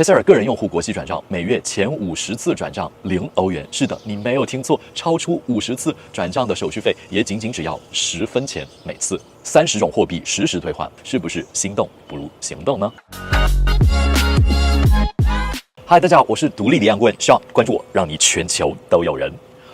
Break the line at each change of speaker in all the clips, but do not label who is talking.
Paysair 个人用户国际转账每月前50次转账0欧元。是的，你没有听错，超出50次转账的手续费也仅只要10分钱每次。30种货币实时兑换，是不是心动不如行动呢？嗨，大家好，我是独立离岸顾问 Sean， 关注我，让你全球都有人。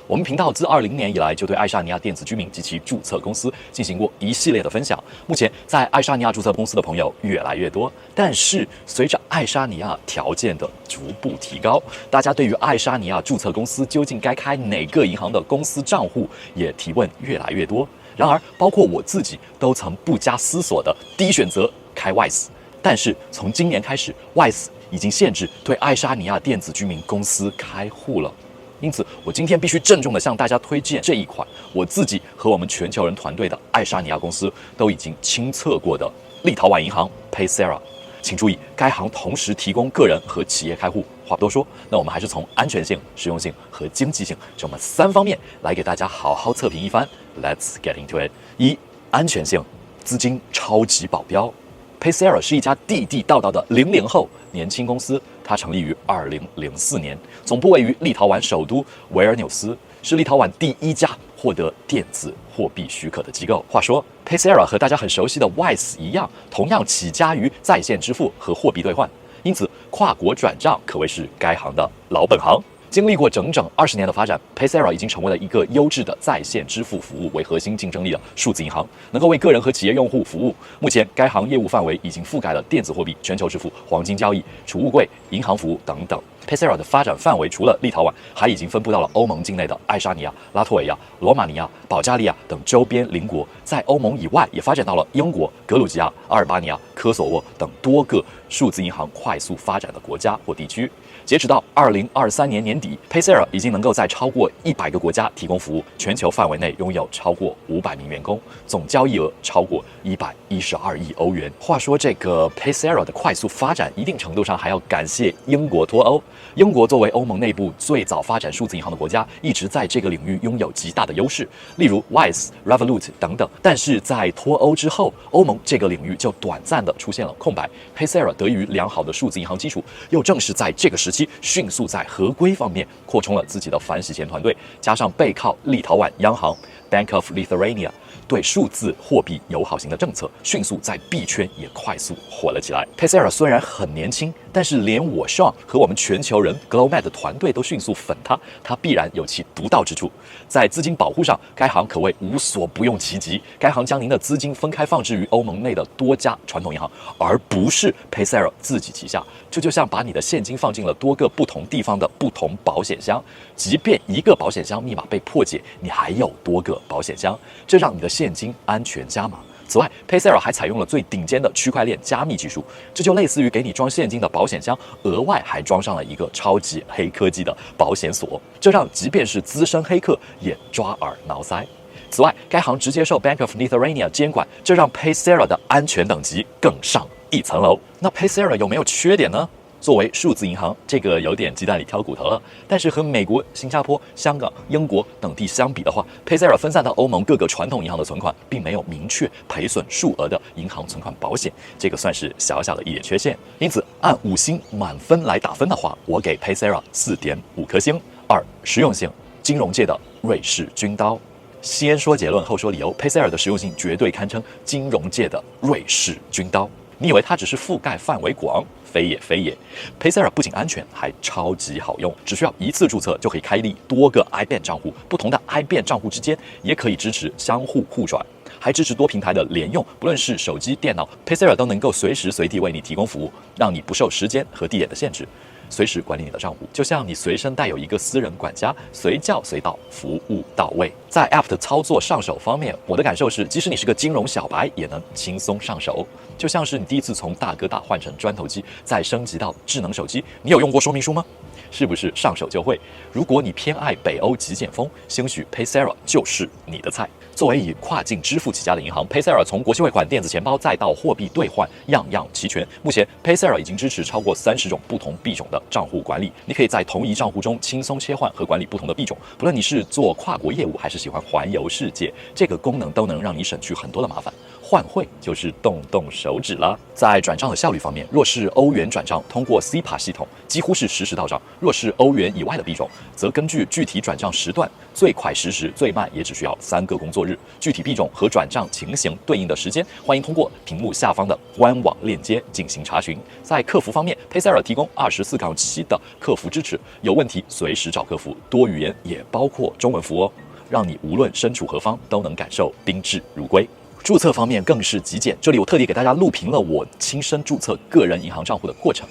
我们频道自20年以来就对爱沙尼亚电子居民及其注册公司进行过一系列的分享。目前在爱沙尼亚注册公司的朋友越来越多，但是随着爱沙尼亚条件的逐步提高，大家对于爱沙尼亚注册公司究竟该开哪个银行的公司账户也提问越来越多。然而，包括我自己都曾不加思索的第一选择开 Wise， 但是从今年开始 ，Wise 已经限制对爱沙尼亚电子居民公司开户了。因此，我今天必须郑重地向大家推荐这一款我自己和我们全球人团队的爱沙尼亚公司都已经亲测过的立陶宛银行 Paysair。请注意，该行同时提供个人和企业开户。话不多说，那我们还是从安全性、实用性和经济性这么3方面来给大家好好测评一番。Let's get into it。1、安全性，资金超级保镖。Paysair 是一家地地道道的00后年轻公司，它成立于2004年，总部位于立陶宛首都维尔纽斯，是立陶宛第1家获得电子货币许可的机构。话说 ，Paysair 和大家很熟悉的 Wise 一样，同样起家于在线支付和货币兑换，因此跨国转账可谓是该行的老本行。经历过整整20年的发展 ，Paysair 已经成为了一个优质的在线支付服务为核心竞争力的数字银行，能够为个人和企业用户服务。目前，该行业务范围已经覆盖了电子货币、全球支付、黄金交易、储物柜、银行服务等等。Paysair 的发展范围除了立陶宛，还已经分布到了欧盟境内的爱沙尼亚、拉脱维亚、罗马尼亚、保加利亚等周边邻国，在欧盟以外也发展到了英国、格鲁吉亚、阿尔巴尼亚、科索沃等多个数字银行快速发展的国家或地区。截止到2023年年底 ，Paysair 已经能够在超过100个国家提供服务，全球范围内拥有超过500名员工，总交易额超过112亿欧元。话说，这个 Paysair 的快速发展，一定程度上还要感谢英国脱欧。英国作为欧盟内部最早发展数字银行的国家，一直在这个领域拥有极大的优势，例如 Wise、Revolut 等等。但是在脱欧之后，欧盟这个领域就短暂的出现了空白。Paysair 得益于良好的数字银行基础，又正是在这个时期迅速在合规方面扩充了自己的反洗钱团队，加上背靠立陶宛央行 Bank of Lithuania 对数字货币友好型的政策，迅速在币圈也快速火了起来。Paysair 虽然很年轻，但是连我 Sean 和我们全球人 Global 的团队都迅速粉它，它必然有其独到之处。在资金保护上，该行可谓无所不用其极。该行将您的资金分开放置于欧盟内的多家传统银行，而不是 Paysair 自己旗下。这就像把你的现金放进了多个不同地方的不同保险箱，即便一个保险箱密码被破解，你还有多个保险箱，这让你的现金安全加码。此外 ，Paysair 还采用了最顶尖的区块链加密技术，这就类似于给你装现金的保险箱，额外还装上了一个超级黑科技的保险锁，这让即便是资深黑客也抓耳挠腮。此外，该行直接受 Bank of Lithuania 监管，这让 Paysair 的安全等级更上一层楼。那 Paysair 有没有缺点呢？作为数字银行，这个有点鸡蛋里挑骨头了。但是和美国、新加坡、香港、英国等地相比的话 ，Paysair 分散到欧盟各个传统银行的存款，并没有明确赔损数额的银行存款保险，这个算是小小的一点缺陷。因此，按5星满分来打分的话，我给 Paysair 4.5颗星。2、实用性，金融界的瑞士军刀。先说结论后说理由 ，Paysair 的实用性绝对堪称金融界的瑞士军刀。你以为它只是覆盖范围广？非也非也 ，Paysair 不仅安全，还超级好用，只需要1次注册就可以开立多个 iBank 账户，不同的 iBank 账户之间也可以支持相互互转，还支持多平台的联用，不论是手机、电脑 ，Paysair 都能够随时随地为你提供服务，让你不受时间和地点的限制，随时管理你的账户，就像你随身带有一个私人管家，随叫随到，服务到位。在 App 的操作上手方面，我的感受是，即使你是个金融小白，也能轻松上手。就像是你第一次从大哥大换成砖头机，再升级到智能手机，你有用过说明书吗？是不是上手就会？如果你偏爱北欧极简风，兴许 Paysair 就是你的菜。作为以跨境支付起家的银行 ，Paysair 从国际汇款、电子钱包再到货币兑换，样样齐全。目前 Paysair 已经支持超过30种不同币种的账户管理，你可以在同一账户中轻松切换和管理不同的币种。不论你是做跨国业务，还是喜欢环游世界，这个功能都能让你省去很多的麻烦。换汇就是动动手指了。在转账的效率方面，若是欧元转账通过 SEPA 系统，几乎是实时到账；若是欧元以外的币种，则根据具体转账时段，最快实时，最慢也只需要3个工作日。具体币种和转账情形对应的时间，欢迎通过屏幕下方的官网链接进行查询。在客服方面 ，Paysera 提供24/7的客服支持，有问题随时找客服，多语言也包括中文服务哦，让你无论身处何方都能感受宾至如归。注册方面更是极简，这里我特地给大家录屏了我亲身注册个人银行账户的过程。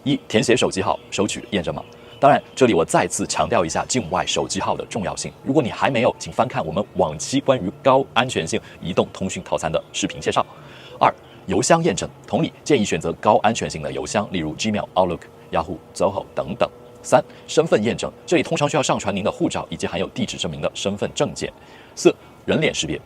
1. 填写手机号，收取验证码。当然，这里我再次强调一下境外手机号的重要性。如果你还没有，请翻看我们往期关于高安全性移动通讯套餐的视频介绍。2. 邮箱验证，同理建议选择高安全性的邮箱，例如 Gmail、Outlook、Yahoo、Zoho 等等。3. 身份验证，这里通常需要上传您的护照以及含有地址证明的身份证件。4. 人脸识别。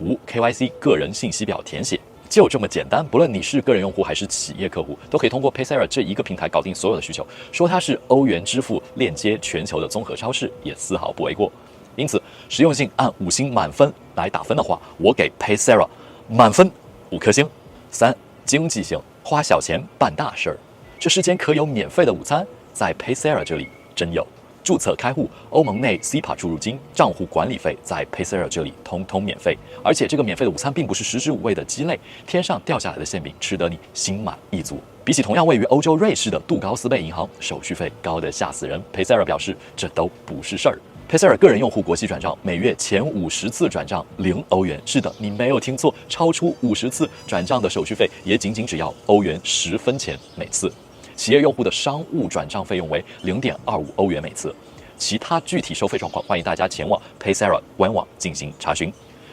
5. KYC 个人信息表填写，就这么简单。不论你是个人用户还是企业客户，都可以通过 Paysera 这一个平台搞定所有的需求。说它是欧元支付链接全球的综合超市，也丝毫不为过。因此，实用性按5星满分来打分的话，我给 Paysera 满分5颗星。3. 经济性，花小钱办大事儿。这世间可有免费的午餐？在 Paysera 这里真有。注册开户，欧盟内 SEPA 注入金，账户管理费在 Paysera 这里通通免费。而且这个免费的午餐并不是食之无味的鸡肋，天上掉下来的馅饼吃得你心满意足。比起同样位于欧洲瑞士的杜高斯贝银行，手续费高得吓死人。Paysera 表示这都不是事儿。Paysera 个人用户国际转账，每月前50次转账0欧元。是的，你没有听错，超出50次转账的手续费也仅只要欧元10分钱每次。企业用户的商务转账费用为0.25欧元每次，其他具体收费状况，欢迎大家前往 Paysera 官网进行查询。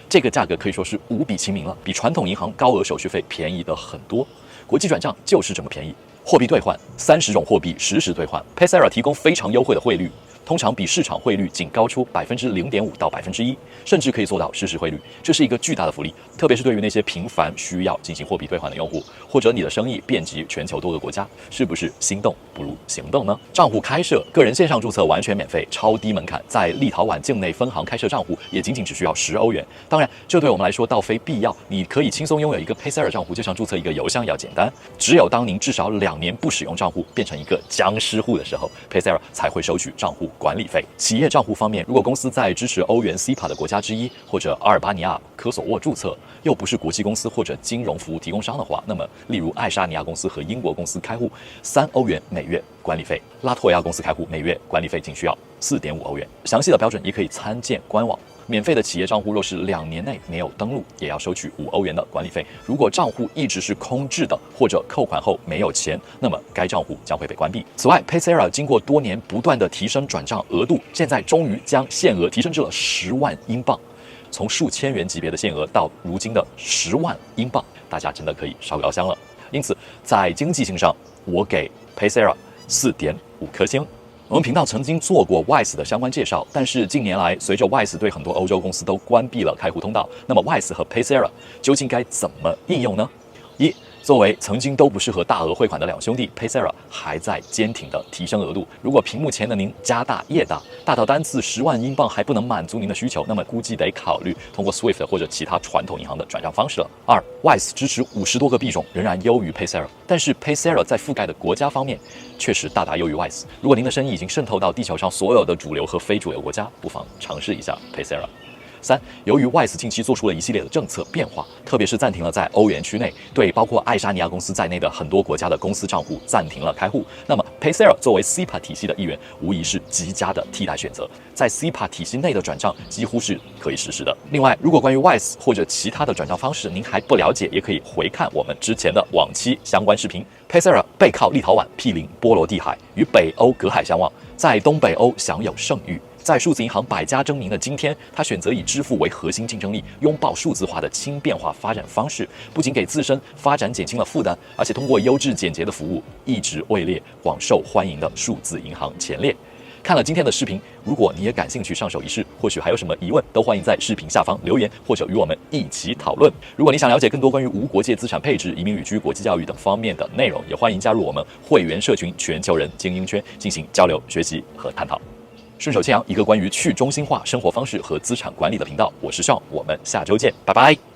这个价格可以说是无比亲民了，比传统银行高额手续费便宜的很多。国际转账就是这么便宜，货币兑换30种货币实时兑换 ，Paysera 提供非常优惠的汇率。通常比市场汇率仅高出0.5%到1%，甚至可以做到实时汇率。这是一个巨大的福利，特别是对于那些频繁需要进行货币兑换的用户，或者你的生意遍及全球多个国家，是不是心动不如行动呢？账户开设，个人线上注册完全免费，超低门槛，在立陶宛境内分行开设账户也仅只需要10欧元。当然，这对我们来说倒非必要，你可以轻松拥有一个 Paysera 账户，就像注册一个邮箱要简单。只有当您至少2年不使用账户，变成一个僵尸户的时候 ，Paysera 才会收取账户管理费。企业账户方面，如果公司在支持欧元 SEPA 的国家之一或者阿尔巴尼亚、科索沃注册，又不是国际公司或者金融服务提供商的话，那么例如爱沙尼亚公司和英国公司开户，3欧元每月管理费；拉脱维亚公司开户每月管理费仅需要4.5欧元。详细的标准也可以参见官网。免费的企业账户若是2年内没有登录，也要收取5欧元的管理费。如果账户一直是空置的，或者扣款后没有钱，那么该账户将会被关闭。此外 ，Paysera 经过多年不断的提升转账额度，现在终于将限额提升至了10万英镑，从数千元级别的限额到如今的10万英镑，大家真的可以烧高香了。因此，在经济性上，我给 Paysera 4.5颗星。我们频道曾经做过 Wise 的相关介绍，但是近年来，随着 Wise 对很多欧洲公司都关闭了开户通道，那么 Wise 和 Paysera 究竟该怎么应用呢？1. 作为曾经都不适合大额汇款的两兄弟 ，Paysera 还在坚挺地提升额度。如果屏幕前的您家大业大，大到单次10万英镑还不能满足您的需求，那么估计得考虑通过 Swift 或者其他传统银行的转账方式了。2. Wise 支持50多个币种，仍然优于 Paysera， 但是 Paysera 在覆盖的国家方面确实大大优于 Wise。如果您的生意已经渗透到地球上所有的主流和非主流国家，不妨尝试一下 Paysera。3. 由于 Wise 近期做出了一系列的政策变化，特别是暂停了在欧元区内对包括爱沙尼亚公司在内的很多国家的公司账户暂停了开户，那么 Paysera 作为 SEPA 体系的一员，无疑是极佳的替代选择。在 SEPA 体系内的转账几乎是可以实施的。另外，如果关于 Wise 或者其他的转账方式您还不了解，也可以回看我们之前的往期相关视频。Paysera 背靠立陶宛，毗邻波罗的海，与北欧隔海相望，在东北欧享有盛誉。在数字银行百家争鸣的今天，他选择以支付为核心竞争力，拥抱数字化的轻变化发展方式，不仅给自身发展减轻了负担，而且通过优质简洁的服务，一直位列广受欢迎的数字银行前列。看了今天的视频，如果你也感兴趣上手一试，或许还有什么疑问，都欢迎在视频下方留言，或者与我们一起讨论。如果你想了解更多关于无国界资产配置、移民旅居、国际教育等方面的内容，也欢迎加入我们会员社群全球人精英圈进行交流、学习和探讨。顺手牵羊，一个关于去中心化生活方式和资产管理的频道，我是Sean，我们下周见，拜拜。